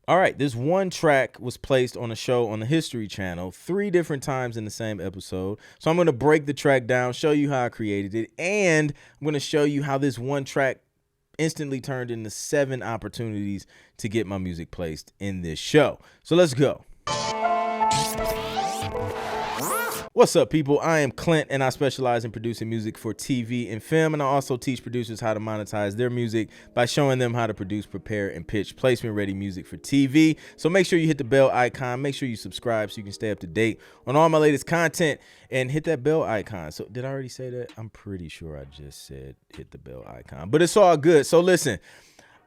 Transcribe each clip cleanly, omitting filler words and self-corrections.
All right, this one track was placed on a show on the History Channel 3 different times in the same episode. So I'm going to break the track down, show you how I created it, and I'm going to show you how this one track instantly turned into 7 opportunities to get my music placed in this show. So let's go. What's up, people? I am Clint, and I specialize in producing music for TV and film, and I also teach producers how to monetize their music by showing them how to produce, prepare, and pitch placement-ready music for TV. So make sure you hit the bell icon. Make sure you subscribe so you can stay up to date on all my latest content, and hit that bell icon. So did I already say that? I'm pretty sure I just said hit the bell icon, but it's all good. So listen,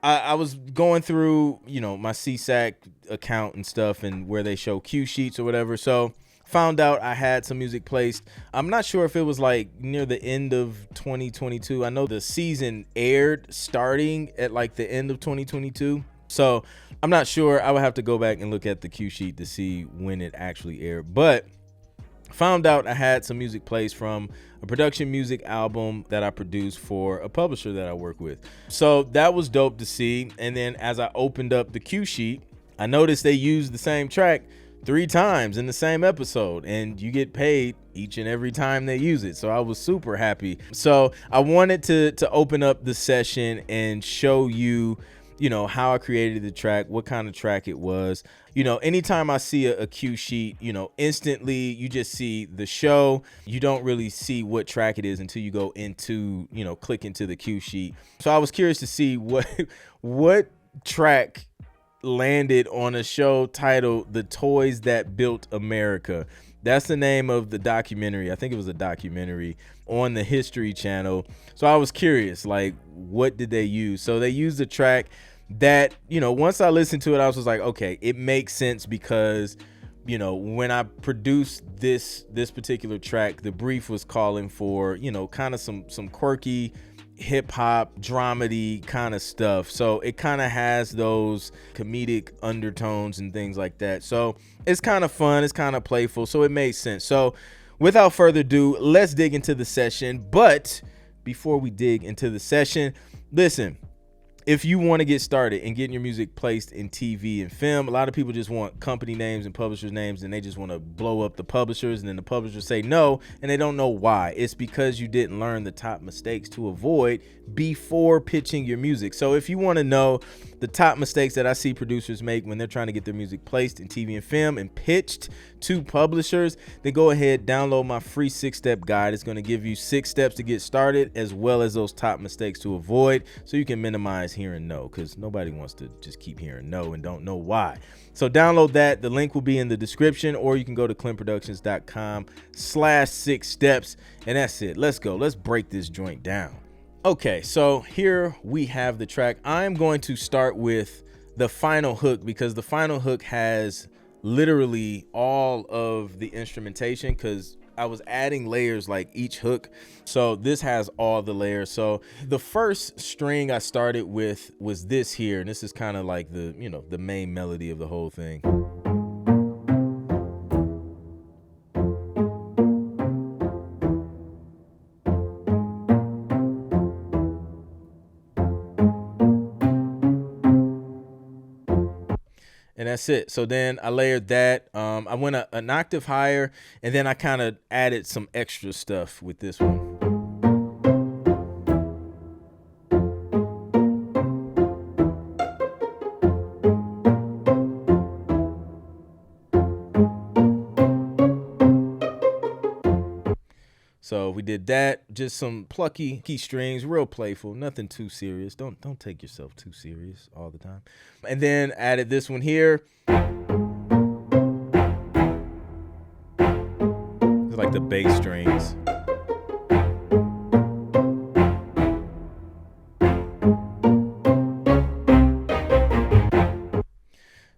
I was going through, my CSAC account and stuff, and where they show cue sheets or whatever. So found out I had some music placed. I'm not sure if it was like near the end of 2022. I know the season aired starting at like the end of 2022. So I'm not sure. I would have to go back and look at the cue sheet to see when it actually aired. But found out I had some music placed from a production music album that I produced for a publisher that I work with. So that was dope to see. And then as I opened up the cue sheet, I noticed they used the same track 3 times in the same episode, and you get paid each and every time they use it. So I was super happy. So I wanted to open up the session and show you, how I created the track, what kind of track it was. Anytime I see a cue sheet, instantly you just see the show. You don't really see what track it is until you go into, click into the cue sheet. So I was curious to see what track landed on a show titled The Toys That Built America. That's the name of the documentary. I think it was a documentary on the History Channel. So I was curious, like, what did they use? So they used a track that, once I listened to it, I was just like, okay, it makes sense because, when I produced this particular track, the brief was calling for, kind of some quirky hip hop dramedy kind of stuff. So it kind of has those comedic undertones and things like that. So it's kind of fun, it's kind of playful, so it made sense. So without further ado, let's dig into the session. But before we dig into the session, listen, if you want to get started and getting your music placed in TV and film, a lot of people just want company names and publishers' names, and they just want to blow up the publishers, and then the publishers say no, and they don't know why. It's because you didn't learn the top mistakes to avoid before pitching your music. So if you want to know the top mistakes that I see producers make when they're trying to get their music placed in TV and film and pitched to publishers, then go ahead, download my free 6-step guide. It's going to give you 6 steps to get started, as well as those top mistakes to avoid, so you can minimize hearing no, because nobody wants to just keep hearing no and don't know why. So download that. The link will be in the description, or you can go to clintproductions.com/6 steps, and that's it. Let's go. Let's break this joint down. Okay, so here we have the track. I'm going to start with the final hook, because the final hook has literally all of the instrumentation, because I was adding layers like each hook. So this has all the layers. So the first string I started with was this here, and this is kind of like the, the main melody of the whole thing. And that's it. So then I layered that. I went an octave higher, and then I kind of added some extra stuff with this one. So we did that, just some plucky key strings, real playful, nothing too serious. Don't take yourself too serious all the time. And then added this one here. It's like the bass strings.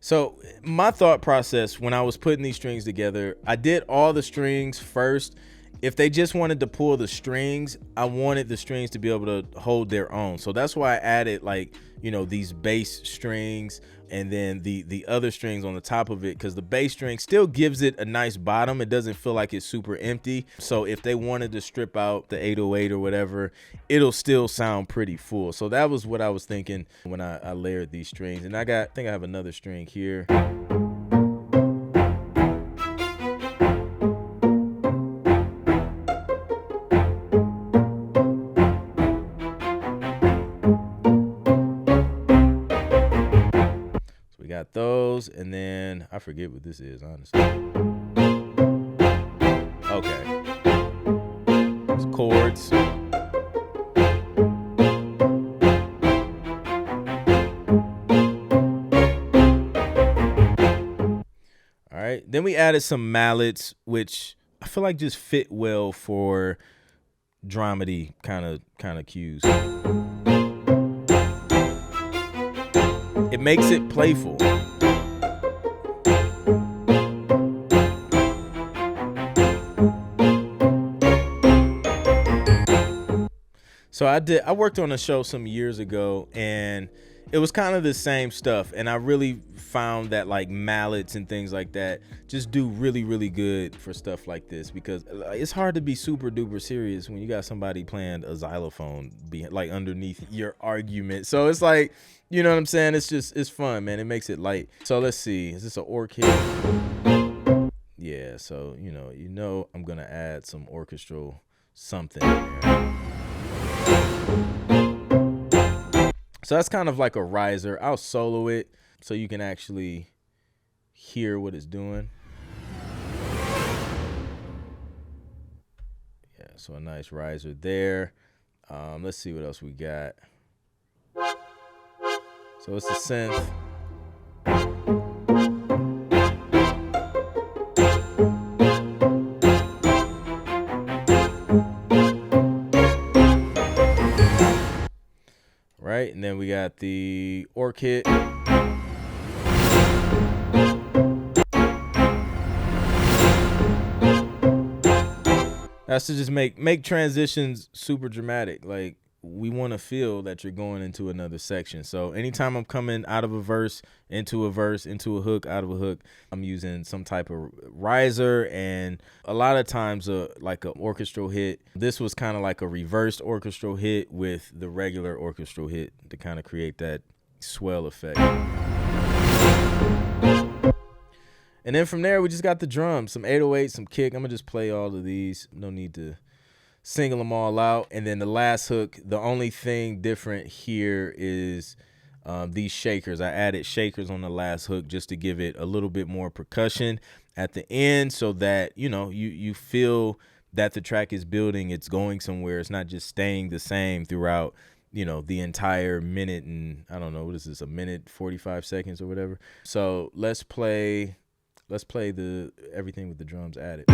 So my thought process when I was putting these strings together, I did all the strings first, If they just wanted to pull the strings, I wanted the strings to be able to hold their own. So that's why I added like, these bass strings and then the other strings on the top of it, because the bass string still gives it a nice bottom. It doesn't feel like it's super empty. So if they wanted to strip out the 808 or whatever, it'll still sound pretty full. So that was what I was thinking when I layered these strings. And I think I have another string here. Got those, and then I forget what this is, honestly. Okay, it's chords. All right, then we added some mallets, which I feel like just fit well for dramedy kind of cues. It makes it playful. So I worked on a show some years ago, and it was kind of the same stuff. And I really found that like mallets and things like that just do really, really good for stuff like this, because it's hard to be super duper serious when you got somebody playing a xylophone like underneath your argument. So it's like, you know what I'm saying? It's fun, man. It makes it light. So let's see. Is this an orc hit? Yeah. So, I'm going to add some orchestral something in there. So that's kind of like a riser. I'll solo it so you can actually hear what it's doing. Yeah, so a nice riser there. Let's see what else we got. So it's a synth. Right, and then we got the orc hit. That's to just make transitions super dramatic. Like, we want to feel that you're going into another section. So anytime I'm coming out of a verse, into a hook, out of a hook, I'm using some type of riser, and a lot of times like an orchestral hit. This was kind of like a reversed orchestral hit with the regular orchestral hit to kind of create that swell effect. And then from there, we just got the drums, some 808, some kick. I'm going to just play all of these. No need to single them all out. And then the last hook, the only thing different here is these shakers. I added shakers on the last hook just to give it a little bit more percussion at the end, so that, you feel that the track is building, it's going somewhere. It's not just staying the same throughout, the entire minute and, I don't know, what is this, a minute 45 seconds or whatever. So let's play the everything with the drums added.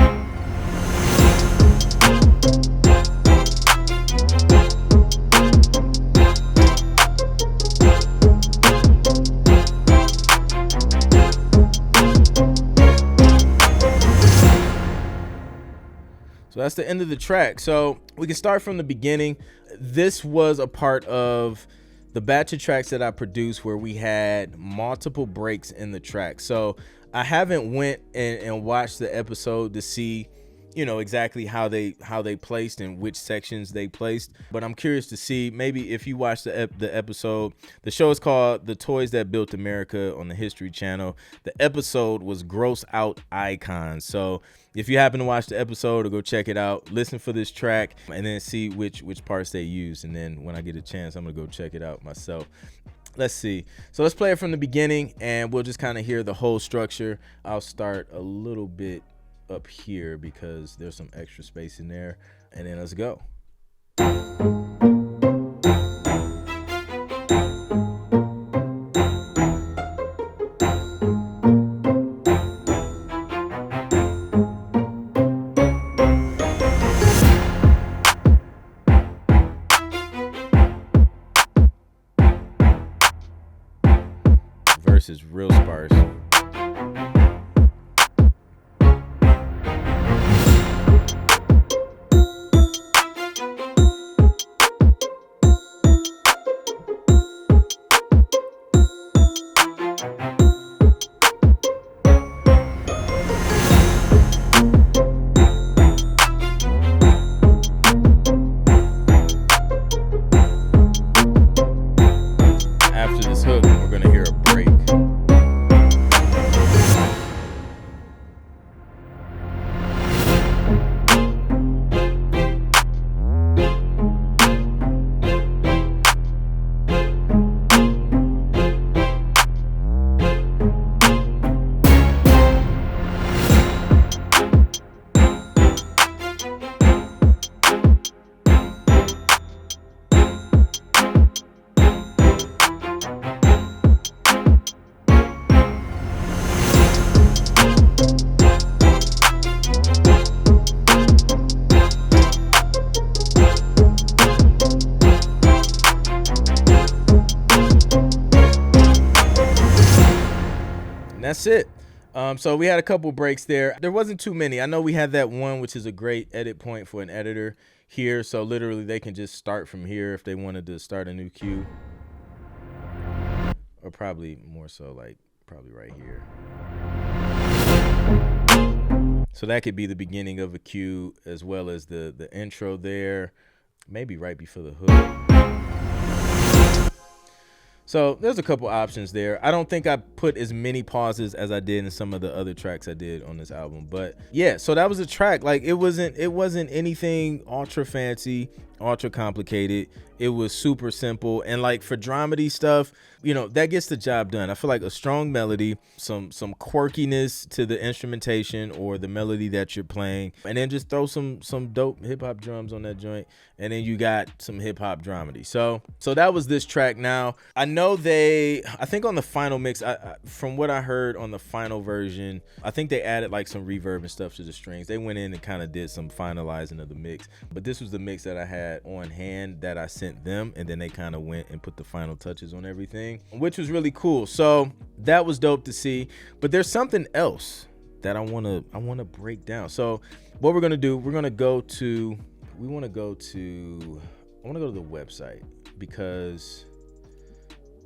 So that's the end of the track. So we can start from the beginning. This was a part of the batch of tracks that I produced where we had multiple breaks in the track. So I haven't went and watched the episode to see, exactly how they placed and which sections they placed. But I'm curious to see, maybe if you watch the episode, the show is called The Toys That Built America on the History Channel. The episode was Gross Out Icons. So if you happen to watch the episode, or go check it out, listen for this track and then see which parts they used. And then when I get a chance, I'm going to go check it out myself. Let's see. So let's play it from the beginning, and we'll just kind of hear the whole structure. I'll start a little bit up here because there's some extra space in there, and then let's go. Verse is real sparse. And that's it. So we had a couple breaks there. There wasn't too many. I know we had that one, which is a great edit point for an editor here. So literally they can just start from here if they wanted to start a new cue. Or probably more so like probably right here. So that could be the beginning of a cue as well as the intro there. Maybe right before the hook. So there's a couple options there. I don't think I put as many pauses as I did in some of the other tracks I did on this album. But yeah, so that was a track. Like it wasn't anything ultra fancy, ultra complicated. It was super simple. And like for dramedy stuff, you know, that gets the job done. I feel like a strong melody, some quirkiness to the instrumentation or the melody that you're playing, and then just throw some dope hip hop drums on that joint, and then you got some hip hop dramedy. So that was this track. Now I know I think on the final mix, from what I heard on the final version, I think they added like some reverb and stuff to the strings. They went in and kind of did some finalizing of the mix, but this was the mix that I had on hand that I sent them, and then they kind of went and put the final touches on everything, which was really cool. So that was dope to see. But there's something else that I want to break down. So what we're going to do, I want to go to the website, because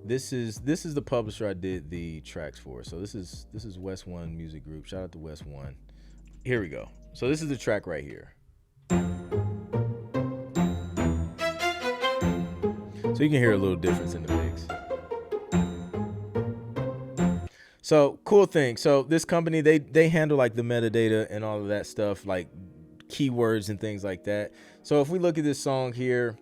this is the publisher I did the tracks for. So this is West One Music Group. Shout out to West One. Here we go. So this is the track right here. So you can hear a little difference in the mix. So cool thing. So this company, they handle like the metadata and all of that stuff, like keywords and things like that. So if we look at this song here,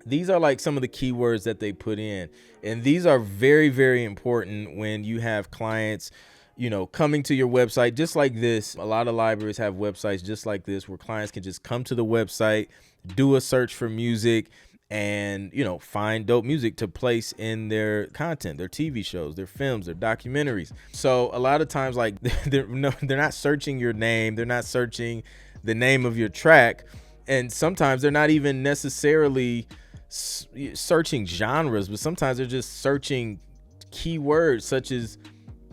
these are like some of the keywords that they put in. And these are very, very important when you have clients, you know, coming to your website just like this. A lot of libraries have websites just like this where clients can just come to the website, do a search for music, and, you know, find dope music to place in their content, their TV shows, their films, their documentaries. So a lot of times, like, they're not searching your name. They're not searching the name of your track. And sometimes they're not even necessarily searching genres, but sometimes they're just searching keywords such as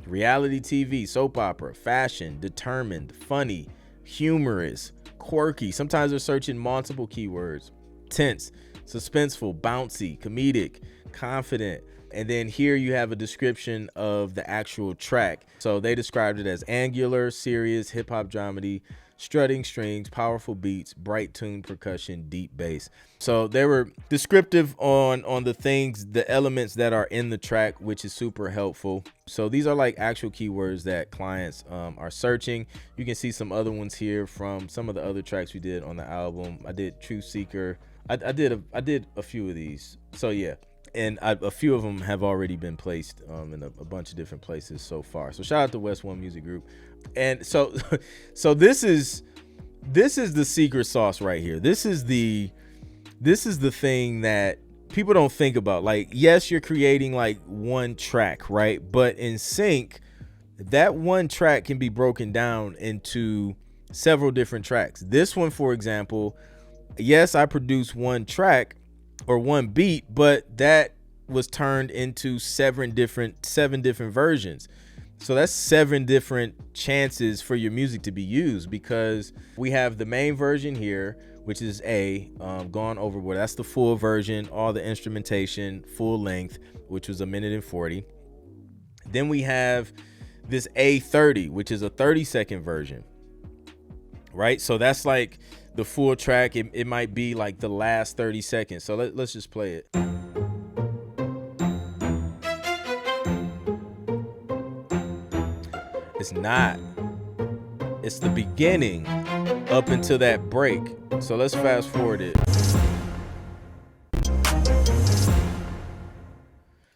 reality TV, soap opera, fashion, determined, funny, humorous, quirky. Sometimes they're searching multiple keywords: tense, suspenseful, bouncy, comedic, confident. And then here you have a description of the actual track. So they described it as angular, serious, hip hop dramedy, strutting strings, powerful beats, bright tuned percussion, deep bass. So they were descriptive on the things, the elements that are in the track, which is super helpful. So these are like actual keywords that clients are searching. You can see some other ones here from some of the other tracks we did on the album. I did Truth Seeker. I did a few of these. So yeah, and a few of them have already been placed in a bunch of different places so far. So shout out to West One Music Group. And so this is the secret sauce right here. This is the thing that people don't think about. Like, yes, you're creating like one track, right? But in sync, that one track can be broken down into several different tracks. This one, for example, yes, I produced one track or one beat, but that was turned into seven different versions. So that's 7 different chances for your music to be used, because we have the main version here, which is Gone Overboard. That's the full version, all the instrumentation, full length, which was 1:40. Then we have this A30, which is a 30-second version, right? So that's like the full track. It might be like the last 30 seconds. So let's just play it. It's not. It's the beginning up until that break. So let's fast forward it.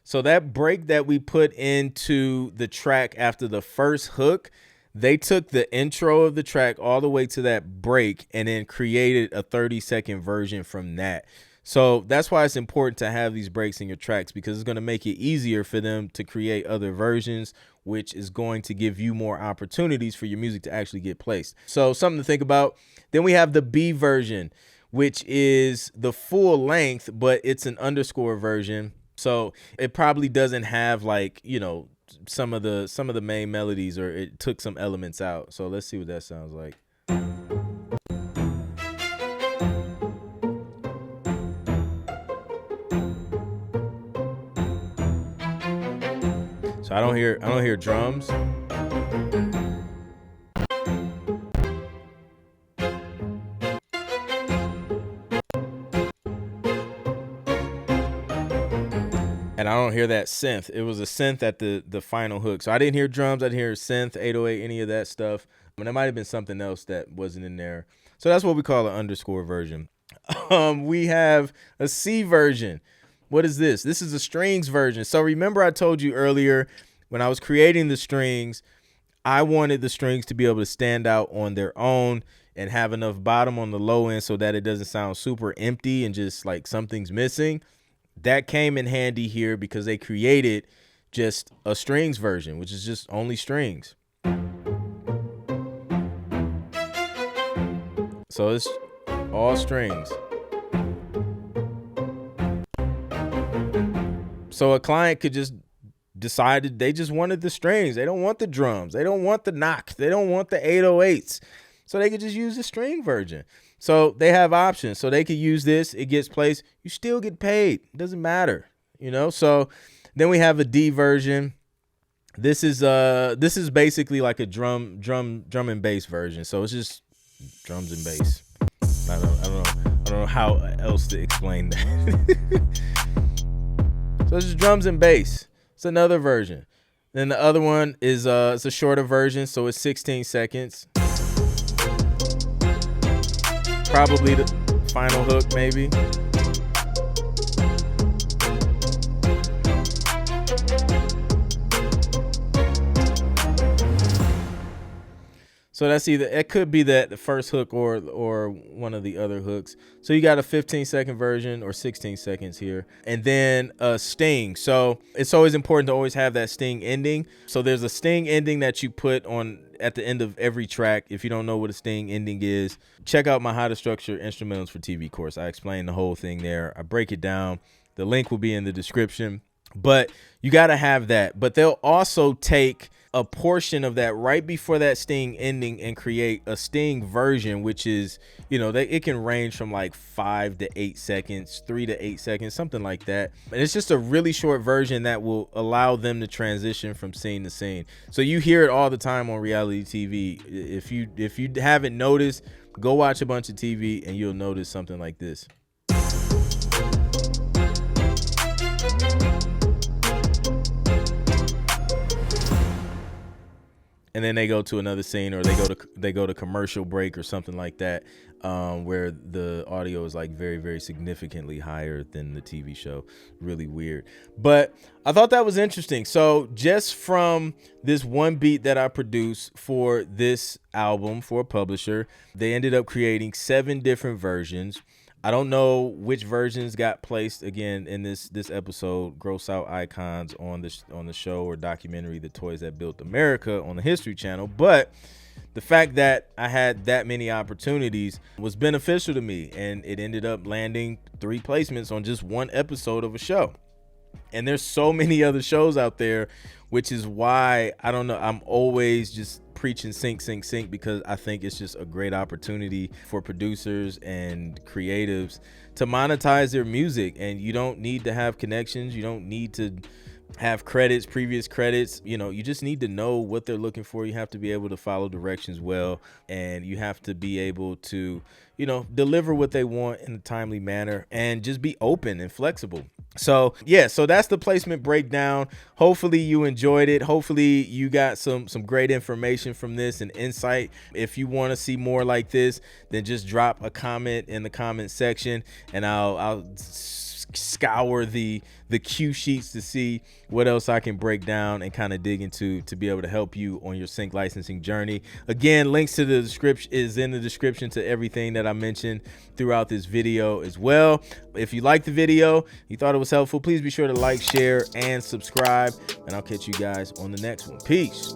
So that break that we put into the track after the first hook, they took the intro of the track all the way to that break and then created a 30-second version from that. So that's why it's important to have these breaks in your tracks, because it's going to make it easier for them to create other versions, which is going to give you more opportunities for your music to actually get placed. So something to think about. Then we have the B version, which is the full length, but it's an underscore version. So it probably doesn't have like, you know, some of the main melodies, or it took some elements out. So let's see what that sounds like. So I don't hear drums. And I don't hear that synth. It was a synth at the final hook. So I didn't hear drums. I didn't hear synth, 808, any of that stuff. I mean, there might have been something else that wasn't in there. So that's what we call an underscore version. We have a C version. What is this? This is a strings version. So remember I told you earlier when I was creating the strings, I wanted the strings to be able to stand out on their own and have enough bottom on the low end so that it doesn't sound super empty and just like something's missing. That came in handy here because they created just a strings version, which is just only strings. So it's all strings. So a client could just decide they just wanted the strings. They don't want the drums. They don't want the knocks. They don't want the 808s. So they could just use the string version. So they have options. So they could use this. It gets placed. You still get paid. It doesn't matter, you know. So then we have a D version. This is basically like a drum and bass version. So it's just drums and bass. I don't know how else to explain that. So it's just drums and bass. It's another version. Then the other one is it's a shorter version, so it's 16 seconds. Probably the final hook, maybe. So that's either, it could be that the first hook or one of the other hooks. So you got a 15-second version or 16 seconds here. And then a sting. So it's always important to always have that sting ending. So there's a sting ending that you put on at the end of every track. If you don't know what a sting ending is, check out my How to Structure Instrumentals for TV course. I explain the whole thing there. I break it down. The link will be in the description. But you got to have that. But they'll also take a portion of that right before that sting ending and create a sting version, which is, you know, it can range from like 5 to 8 seconds, 3 to 8 seconds, something like that. And it's just a really short version that will allow them to transition from scene to scene. So you hear it all the time on reality TV. If you haven't noticed, go watch a bunch of TV and you'll notice something like this. And then they go to another scene, or they go to commercial break or something like that, where the audio is like very, very significantly higher than the TV show. Really weird. But I thought that was interesting. So just from this one beat that I produced for this album for a publisher, they ended up creating 7 different versions. I don't know which versions got placed again in this episode, Gross Out Icons on the show or documentary, The Toys That Built America on the History Channel. But the fact that I had that many opportunities was beneficial to me, and it ended up landing 3 placements on just one episode of a show. And there's so many other shows out there, which is why, I don't know, I'm always just preaching sync, because I think it's just a great opportunity for producers and creatives to monetize their music. And you don't need to have connections. You don't need to have credits, previous credits. You know, you just need to know what they're looking for. You have to be able to follow directions well, and you have to be able to, you know, deliver what they want in a timely manner and just be open and flexible. So yeah, so that's the placement breakdown. Hopefully you enjoyed it. Hopefully you got some great information from this and insight. If you want to see more like this, then just drop a comment in the comment section, and I'll scour the cue sheets to see what else I can break down and kind of dig into to be able to help you on your sync licensing journey. Again, links to the description is in the description to everything that I mentioned throughout this video as well. If you liked the video, you thought it was helpful, please be sure to like, share, and subscribe, and I'll catch you guys on the next one. Peace.